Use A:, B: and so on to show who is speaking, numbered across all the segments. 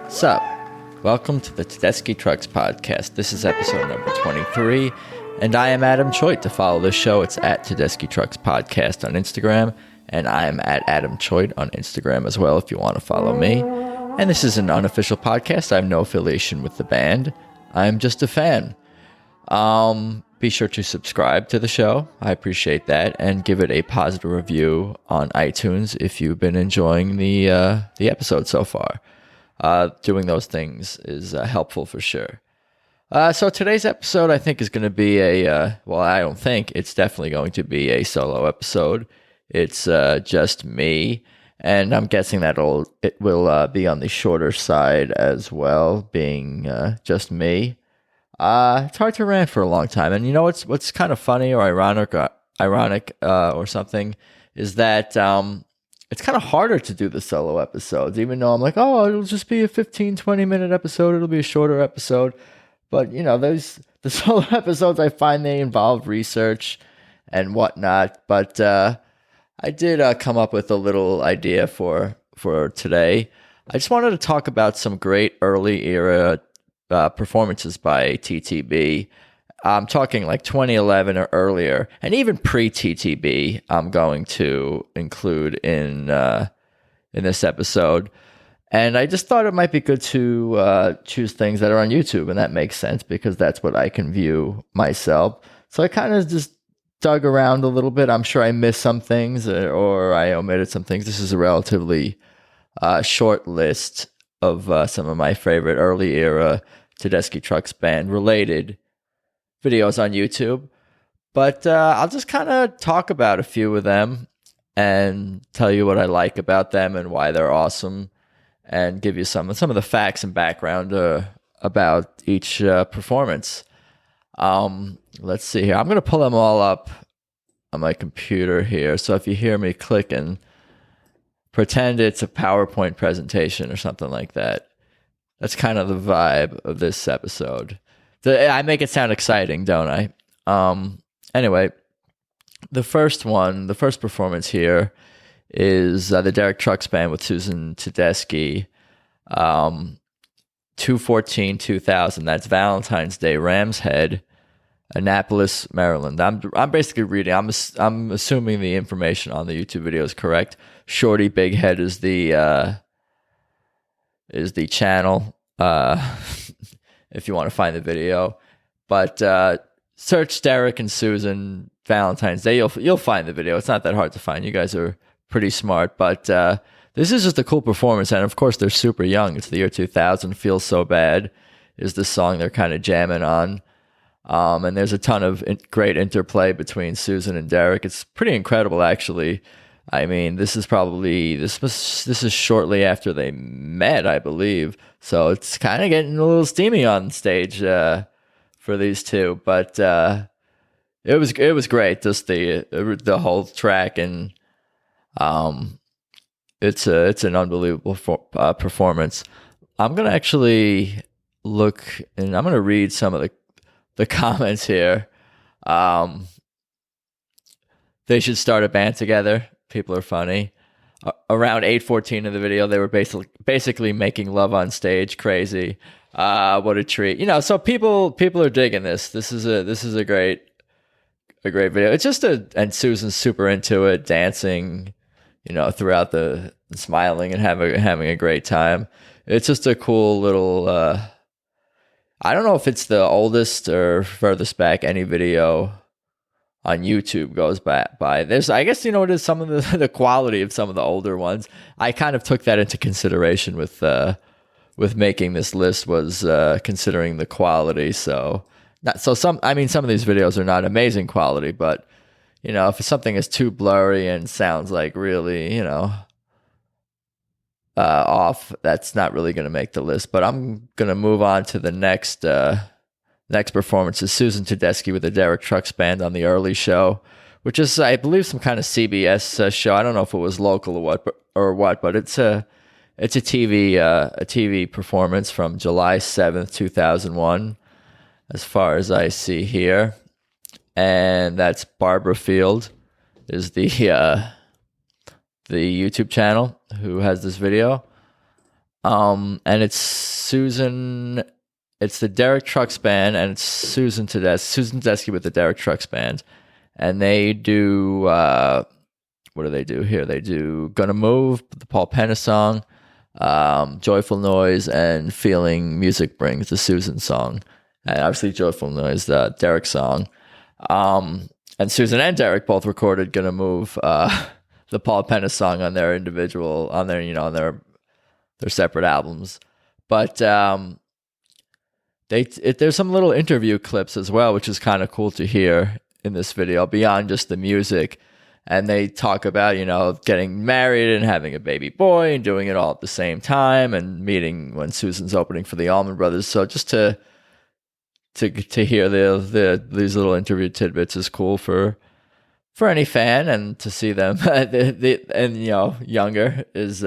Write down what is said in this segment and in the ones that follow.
A: Sup? Welcome to the Tedeschi Trucks Podcast. This is episode number 23, and I am Adam Choit. To follow this show, it's at Tedeschi Trucks Podcast on Instagram, and I am at Adam Choit on Instagram as well if you want to follow me. And this is an unofficial podcast. I have no affiliation with the band. I'm just a fan. Be sure to subscribe to the show. I appreciate that, and give it a positive review on iTunes if you've been enjoying the episode so far. Doing those things is helpful for sure. So today's episode, I think, is going to be it's definitely going to be a solo episode. It's just me, and I'm guessing it will be on the shorter side as well, being just me. It's hard to rant for a long time, and you know what's kind of funny or ironic or something is that it's kind of harder to do the solo episodes, even though I'm like, oh, it'll just be a 15-20 minute episode, it'll be a shorter episode. But the solo episodes, I find they involve research and whatnot. But I did come up with a little idea for today. I just wanted to talk about some great early era performances by TTB. I'm talking like 2011 or earlier, and even pre-TTB I'm going to include in this episode. And I just thought it might be good to choose things that are on YouTube, and that makes sense because that's what I can view myself. So I kind of just dug around a little bit. I'm sure I missed some things or I omitted some things. This is a relatively short list of some of my favorite early era Tedeschi Trucks Band related videos on YouTube, but I'll just kind of talk about a few of them and tell you what I like about them and why they're awesome, and give you some of the facts and background about each performance. Let's see here. I'm going to pull them all up on my computer here, so if you hear me clicking, pretend it's a PowerPoint presentation or something like that. That's kind of the vibe of this episode. I make it sound exciting, don't I? Anyway, the first performance here is the Derek Trucks Band with Susan Tedeschi, 2/14/2000. That's Valentine's Day, Rams Head, Annapolis, Maryland. I'm basically reading. I'm assuming the information on the YouTube video is correct. Shorty Big Head is the channel. If you want to find the video, but search Derek and Susan Valentine's Day. You'll find the video. It's not that hard to find. You guys are pretty smart, but this is just a cool performance, and of course they're super young. It's the year 2000. Feels So Bad is the song they're kind of jamming on, and there's a ton of great interplay between Susan and Derek. It's pretty incredible, actually. I mean, this is shortly after they met, I believe. So it's kind of getting a little steamy on stage for these two. But it was great, just the whole track, and it's an unbelievable performance. I'm gonna actually look, and I'm gonna read some of the comments here. They should start a band together. People are funny. Around 8:14 of the video, they were basically making love on stage. Crazy. What a treat. So people are digging this. This is a great video. It's just and Susan's super into it, dancing, throughout the smiling and having a great time. It's just a cool little I don't know if it's the oldest or furthest back any video on YouTube goes by. There's, I guess, it is some of the quality of some of the older ones. I kind of took that into consideration with making this list, was considering the quality. Some of these videos are not amazing quality, but if something is too blurry and sounds like really off, that's not really going to make the list. But I'm going to move on to the next performance is Susan Tedeschi with the Derek Trucks Band on the early show, which is, I believe, some kind of CBS show. I don't know if it was local or what, but it's a TV performance from July 7th, 2001, as far as I see here. And that's Barbara Field is the the YouTube channel who has this video. And it's Susan. It's the Derek Trucks Band, and it's Susan Tedeschi with the Derek Trucks Band, and they do. What do they do here? They do "Gonna Move," the Paul Penna song, "Joyful Noise," and "Feeling Music Brings," the Susan song, and obviously "Joyful Noise," the Derek song. And Susan and Derek both recorded "Gonna Move," the Paul Penna song on their their separate albums. But there's some little interview clips as well, which is kind of cool to hear in this video beyond just the music. And they talk about, getting married and having a baby boy and doing it all at the same time, and meeting when Susan's opening for the Allman Brothers. So just to hear these little interview tidbits is cool for any fan, and to see them younger is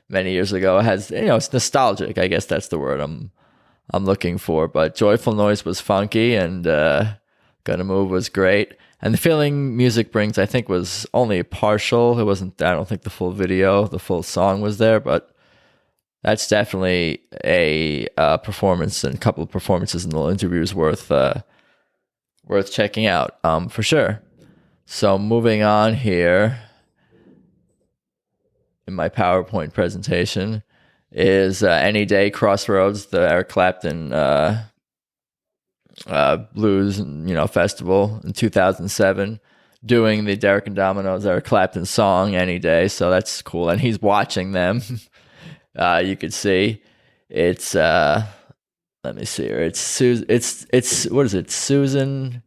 A: many years ago has, it's nostalgic. I guess that's the word I'm looking for. But "Joyful Noise" was funky, and "Gonna Move" was great. And the "Feeling Music Brings," I think, was only partial. It wasn't, I don't think the full song was there, but that's definitely a performance, and a couple of performances in the interviews worth checking out, for sure. So moving on here in my PowerPoint presentation is "Any Day," Crossroads, the Eric Clapton blues festival in 2007, doing the Derek and Domino's Eric Clapton song "Any Day." So that's cool, and he's watching them. You could see it's let me see here. It's what is it? Susan.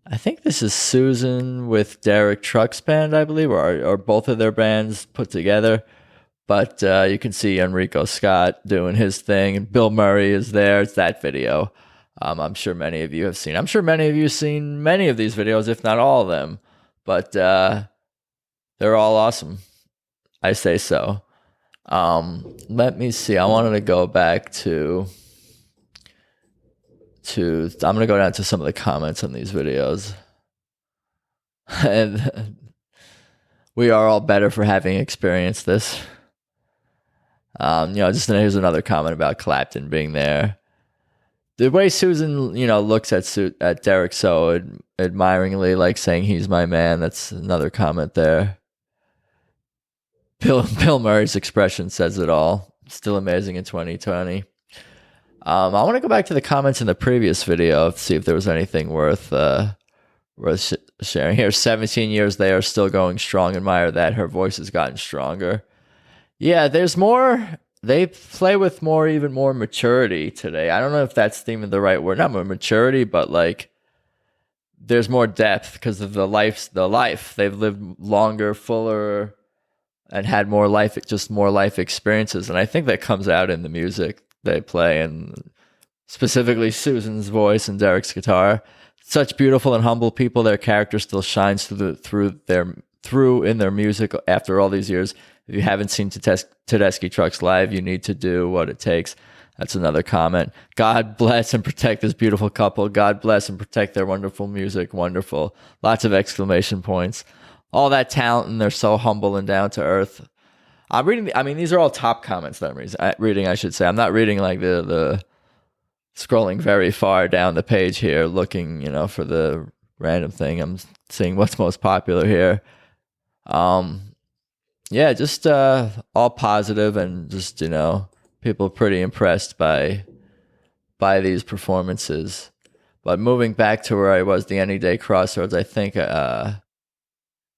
A: I think this is Susan with Derek Trucks Band, I believe, or both of their bands put together. But you can see Enrico Scott doing his thing, and Bill Murray is there. It's that video. I'm sure many of you have seen. I'm sure many of you have seen many of these videos, if not all of them. But they're all awesome. I say so. Let me see. I wanted to go back to I'm going to go down to some of the comments on these videos. And we are all better for having experienced this. Just here's another comment about Clapton being there. The way Susan, looks at Derek so admiringly, like saying he's my man. That's another comment there. Bill Murray's expression says it all. Still amazing in 2020. I want to go back to the comments in the previous video to see if there was anything worth sharing here. 17 years, they are still going strong. Admire that. Her voice has gotten stronger. Yeah, there's more. They play with even more maturity today. I don't know if that's even the right word. Not more maturity, but like there's more depth because of the life. They've lived longer, fuller, and had more life experiences. And I think that comes out in the music they play, and specifically Susan's voice and Derek's guitar. Such beautiful and humble people. Their character still shines through in their music after all these years. If you haven't seen Tedeschi Trucks live, you need to do what it takes. That's another comment. God bless and protect this beautiful couple. God bless and protect their wonderful music. Wonderful. Lots of exclamation points. All that talent, and they're so humble and down to earth. I'm reading. These are all top comments that I'm reading. I should say. I'm not reading like the scrolling very far down the page here, looking, for the random thing. I'm seeing what's most popular here. Yeah, just all positive, and just people pretty impressed by these performances. But moving back to where I was, the Any Day Crossroads, I think.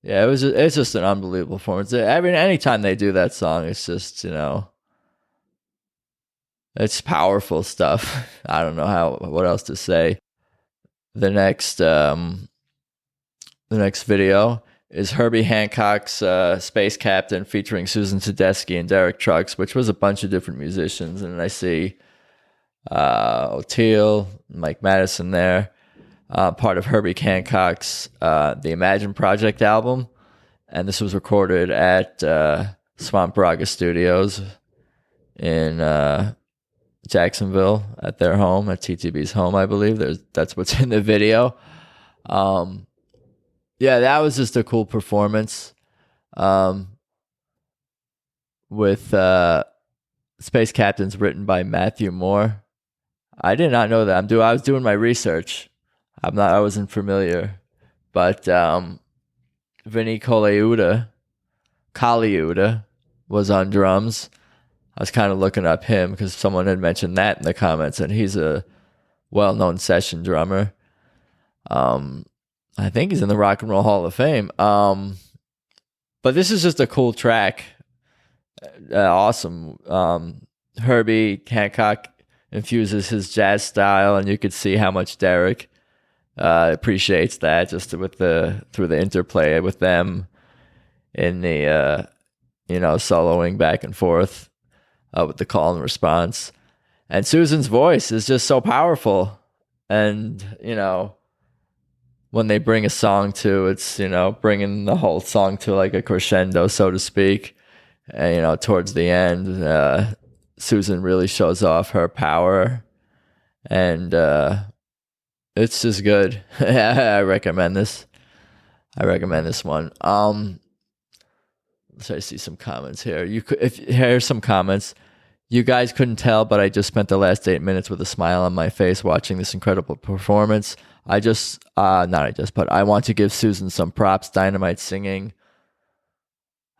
A: Yeah, it's just an unbelievable performance. Anytime they do that song, it's just, it's powerful stuff. I don't know what else to say. The next video is Herbie Hancock's Space Captain, featuring Susan Tedeschi and Derek Trucks, which was a bunch of different musicians. And I see O'Teal, Mike Madison there. Part of Herbie Hancock's The Imagine Project album. And this was recorded at Swamp Braga Studios in Jacksonville at their home, at TTB's home, I believe. That's what's in the video. Yeah, that was just a cool performance. with Space Captains written by Matthew Moore. I did not know that. I was doing my research. I wasn't familiar, but Vinny Colaiuta was on drums. I was kind of looking up him because someone had mentioned that in the comments, and he's a well-known session drummer. I think he's in the Rock and Roll Hall of Fame. But this is just a cool track. Awesome. Herbie Hancock infuses his jazz style, and you could see how much Derek appreciates that just through the interplay with them in the soloing back and forth with the call and response. And Susan's voice is just so powerful, and when they bring a song to, it's bringing the whole song to like a crescendo, so to speak. And towards the end, Susan really shows off her power, and it's just good. I recommend this. One. So I see some comments here. Here's some comments. You guys couldn't tell, but I just spent the last 8 minutes with a smile on my face watching this incredible performance. I want to give Susan some props. Dynamite singing.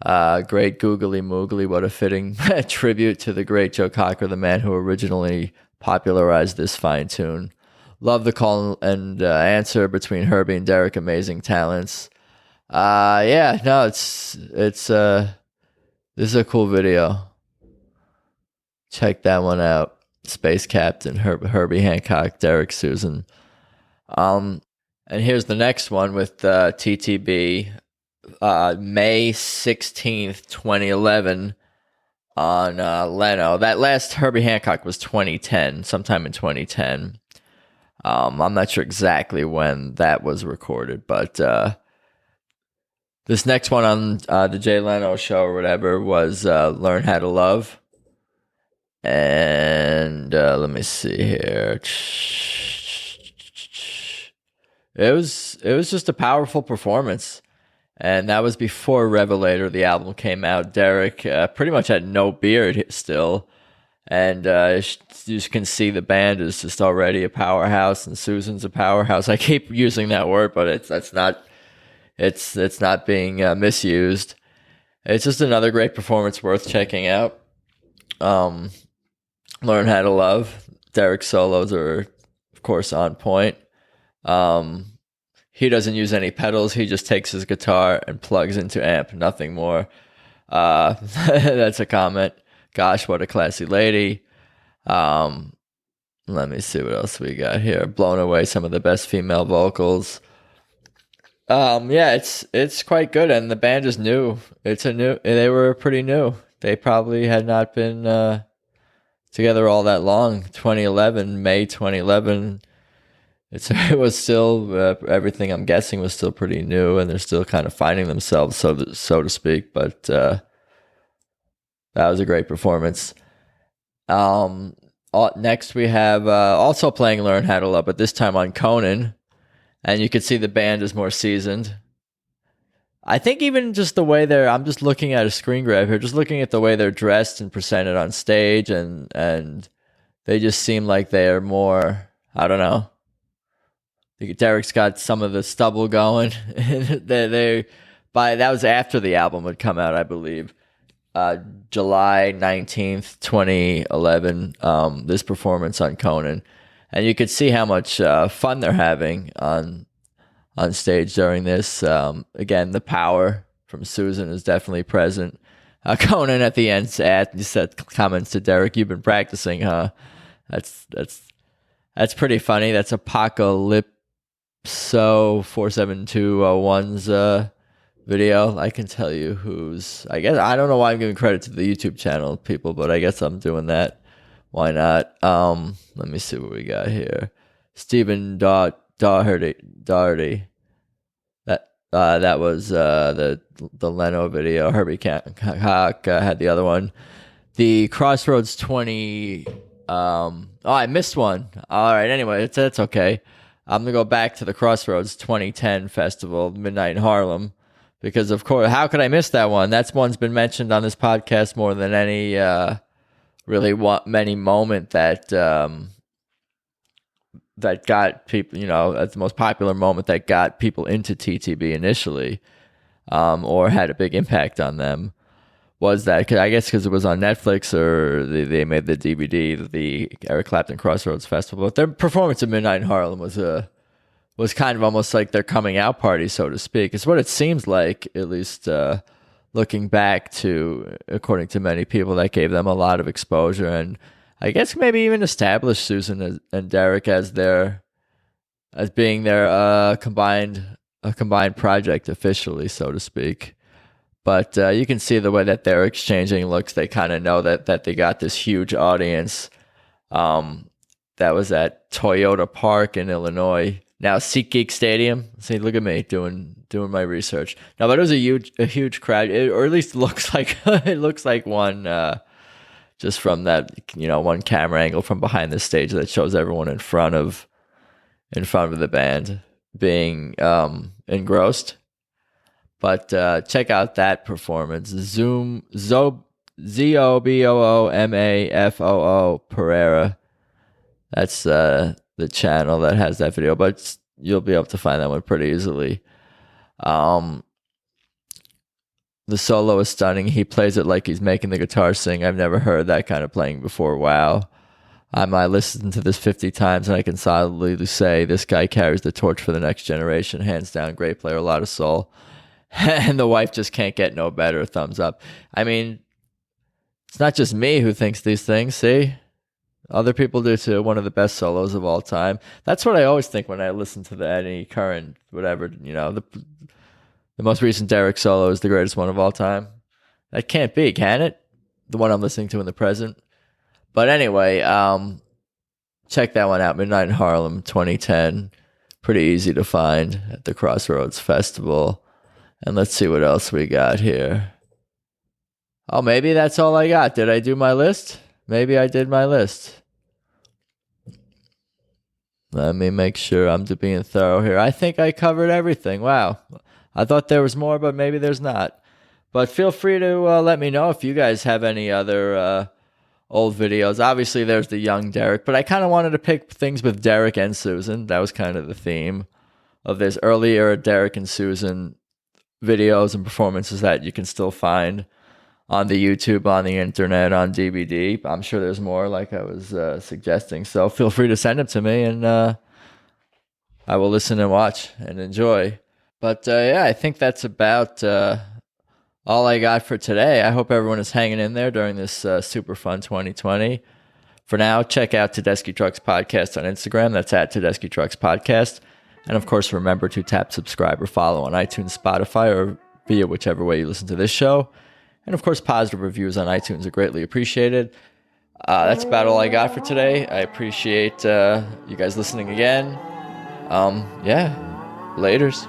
A: Great googly moogly. What a fitting tribute to the great Joe Cocker, the man who originally popularized this fine tune. Love the call and answer between Herbie and Derek. Amazing talents. This is a cool video. Check that one out. Space Captain, Herbie Hancock, Derek, Susan. And here's the next one with TTB, May 16th, 2011 on Leno. That last Herbie Hancock was 2010, sometime in 2010. I'm not sure exactly when that was recorded, but this next one on the Jay Leno show or whatever was Learn How to Love. And let me see here. It was just a powerful performance. And that was before Revelator, the album, came out. Derek pretty much had no beard still. And you can see the band is just already a powerhouse, and Susan's a powerhouse. I keep using that word, but it's not being misused. It's just another great performance worth checking out. Learn How to Love. Derek's solos are, of course, on point. He doesn't use any pedals. He just takes his guitar and plugs into amp, nothing more. That's a comment. Gosh, what a classy lady. Let me see what else we got here. Blown away, some of the best female vocals. It's quite good, and the band is new. They were pretty new. They probably had not been together all that long. May 2011. It was still everything. I'm guessing was still pretty new, and they're still kind of finding themselves, so to speak. But that was a great performance. Next we have also playing Learn How to Love, but this time on Conan, and you can see the band is more seasoned. I think even just the way I'm just looking at a screen grab here, just looking at the way they're dressed and presented on stage, and they just seem like they are more, I don't know. Derek's got some of the stubble going. That was after the album had come out, I believe. July 19th, 2011, this performance on Conan. And you could see how much fun they're having on stage during this. Again, the power from Susan is definitely present. Conan at the end said comments to Derek, "You've been practicing, huh?" That's pretty funny. That's Apocalypso 47201's video. I can tell you I don't know why I'm giving credit to the YouTube channel people, but I guess I'm doing that. Why not? Let me see what we got here. Stephen Doherty. That was the Leno video. Herbie Hancock had the other one. The Crossroads 20. I missed one. All right. Anyway, that's okay. I'm gonna go back to the Crossroads 2010 festival, Midnight in Harlem, because of course, how could I miss that one? That's one's been mentioned on this podcast more than any many moment that that got people, that's the most popular moment that got people into TTB initially, or had a big impact on them. Was that, I guess because it was on Netflix, or they made the DVD, the Eric Clapton Crossroads Festival. But their performance at Midnight in Harlem was kind of almost like their coming out party, so to speak. It's what it seems like, at least looking back to, according to many people, that gave them a lot of exposure, and I guess maybe even established Susan and Derek as being their combined project officially, so to speak. But you can see the way that they're exchanging looks. They kind of know that they got this huge audience that was at Toyota Park in Illinois. Now SeatGeek Stadium. See, look at me doing my research. No, but it was a huge crowd, or at least looks like it looks like one just from that one camera angle from behind the stage that shows everyone in front of the band being engrossed. But check out that performance. Zoboomafoo Pereira. That's the channel that has that video, but you'll be able to find that one pretty easily. The solo is stunning. He plays it like he's making the guitar sing. I've never heard that kind of playing before. Wow. I might listen to this 50 times and I can solidly say this guy carries the torch for the next generation. Hands down, great player, a lot of soul. And the wife just can't get no better. Thumbs up. I mean, it's not just me who thinks these things, see? Other people do too. One of the best solos of all time. That's what I always think when I listen to any current, whatever, the most recent Derek solo is the greatest one of all time. That can't be, can it? The one I'm listening to in the present. But anyway, check that one out. Midnight in Harlem 2010. Pretty easy to find at the Crossroads Festival. And let's see what else we got here. Oh, maybe that's all I got. Did I do my list? Maybe I did my list. Let me make sure I'm being thorough here. I think I covered everything. Wow. I thought there was more, but maybe there's not. But feel free to let me know if you guys have any other old videos. Obviously, there's the young Derek, but I kind of wanted to pick things with Derek and Susan. That was kind of the theme of this earlier Derek and Susan videos and performances that you can still find on the YouTube, on the internet, on DVD. I'm sure there's more, like I was suggesting. So feel free to send them to me, and I will listen and watch and enjoy. But yeah, I think that's about all I got for today. I hope everyone is hanging in there during this super fun 2020. For now, check out Tedeschi Trucks Podcast on Instagram. That's at Tedeschi Trucks Podcast. And of course, remember to tap subscribe or follow on iTunes, Spotify, or via whichever way you listen to this show. And of course, positive reviews on iTunes are greatly appreciated. That's about all I got for today. I appreciate you guys listening again. Yeah, laters.